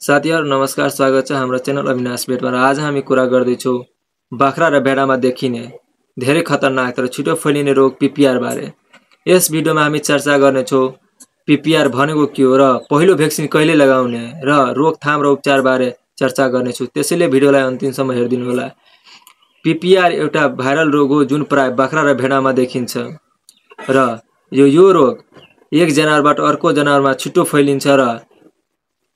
साथीहरु नमस्कार, स्वागत छ हाम्रो च्यानल अविनाश भेटमा। आज हामी कुरा गर्दै छौं बाख्रा र भेडामा देखिने धेरै खतरनाक तर छिटो फैलिने रोग पीपीआर बारे। यस भिडियोमा हामी चर्चा गर्ने छौं पीपीआर भनेको के हो र पहिलो भ्याक्सिन कहिले लगाउने र रोकथाम र उपचार बारे चर्चा गर्ने छौं। त्यसैले भिडियोलाई अन्तिमसम्म हेर्दिनु होला। पीपीआर एउटा भाइरल रोग हो जुन प्राय बाख्रा र भेडामा देखिन्छ र यो रोग एक जनावरबाट अर्को जनावरमा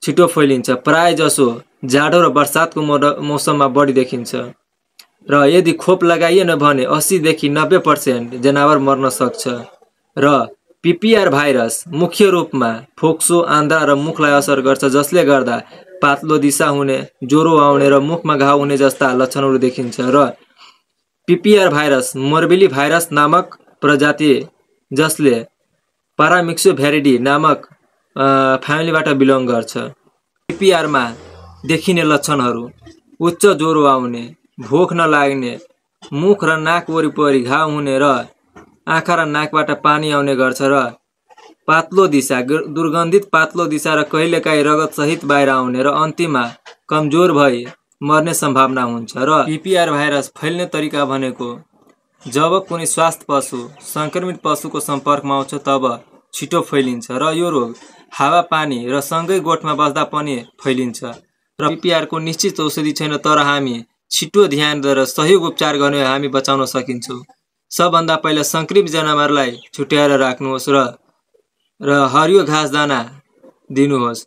छिटो फैलिन्छ। प्राय जसो जाडो र बर्सातको मौसममा बढी देखिन्छ र यदि खोप लगाइएन भने 80 देखि 90% जनावर मर्न सक्छ। र पीपीआर भाइरस मुख्य रूपमा फोक्सो, आन्द्रा र मुखलाई असर गर्छ, जसले गर्दा पातलो दिशा हुने, ज्वरो आउने र मुखमा घाउ हुने जस्ता लक्षणहरू देखिन्छ। र पीपीआर भाइरस मोर्बिली भाइरस नामक प्रजाति जसले पारामिक्सोभ्यारिडी नामक फ्यामिलीबाट बिलोङ गर्छ। पीपीआर मा देखिने लक्षणहरू: उच्च ज्वरो आउने, भोक नलाग्ने, मुख र नाक वरिपरि घाउ हुने र आँखा र नाकबाट पानी आउने गर्छ र पातलो दिशा, दुर्गन्धित पातलो दिशा र कहिलेकाहीँ रगत सहित बाहिर आउने र अन्तिममा कमजोर भई मर्ने सम्भावना हुन्छ। र पीपीआर भाइरस फैल्ने तरिका भनेको जब कुनै स्वास्थ्य पशु संक्रमित पशुको सम्पर्कमा आउँछ तब छिटो फैलिन्छ र यो रोग हावा, पानी र सँगै गोठमा बस्दा पनि फैलिन्छ। र पीपीआर को निश्चित औषधि छैन, तर हामी छिटो ध्यान दिएर सहयोग उपचार गर्ने हामी बचाउन सकिन्छौँ। सबभन्दा पहिला संक्रमित जनावरलाई छुट्याएर राख्नुहोस् र हरियो घाँस दाना दिनुहोस्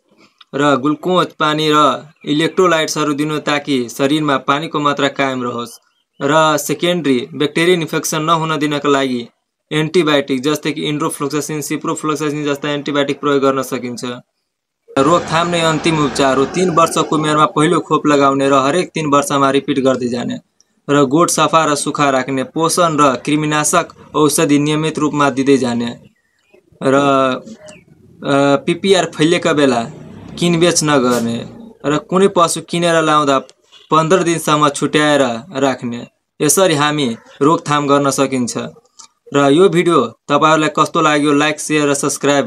र ग्लुकोज, पानी र इलेक्ट्रोलाइट्सहरू दिनु ताकि शरीरमा पानीको मात्रा कायम रहोस्। र सेकेन्डरी ब्याक्टेरियल इन्फेक्सन नहुन दिनका लागि एन्टिबायोटिक जस्तै कि इन्ड्रोफ्लोक्सासिन, सिप्रोफ्लोक्सासिन जस्ता एन्टिबायोटिक प्रयोग गर्न सकिन्छ। रोकथाम नै अन्तिम उपचार हो। 3 वर्षको उमेरमा पहिलो खोप लगाउने र हरेक 3 वर्षमा रिपिट गर्दै जाने र गोठ सफा र सुखा राख्ने, पोषण र कृमिनाशक औषधि नियमित रूपमा दिँदै जाने र पीपीआर फैलिएका बेला किनबेच नगर्ने र कुनै पशु किनेर ल्याउँदा 15 दिनसम्म छुट्याएर राख्ने। यसरी हामी रोकथाम गर्न सकिन्छ। र यो भिडियो तपाईहरुलाई कस्तो लाग्यो लाइक, शेयर र सब्स्क्राइब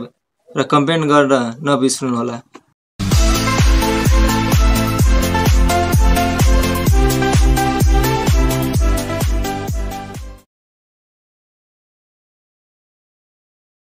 र कमेन्ट गर्न नबिर्सनु होला।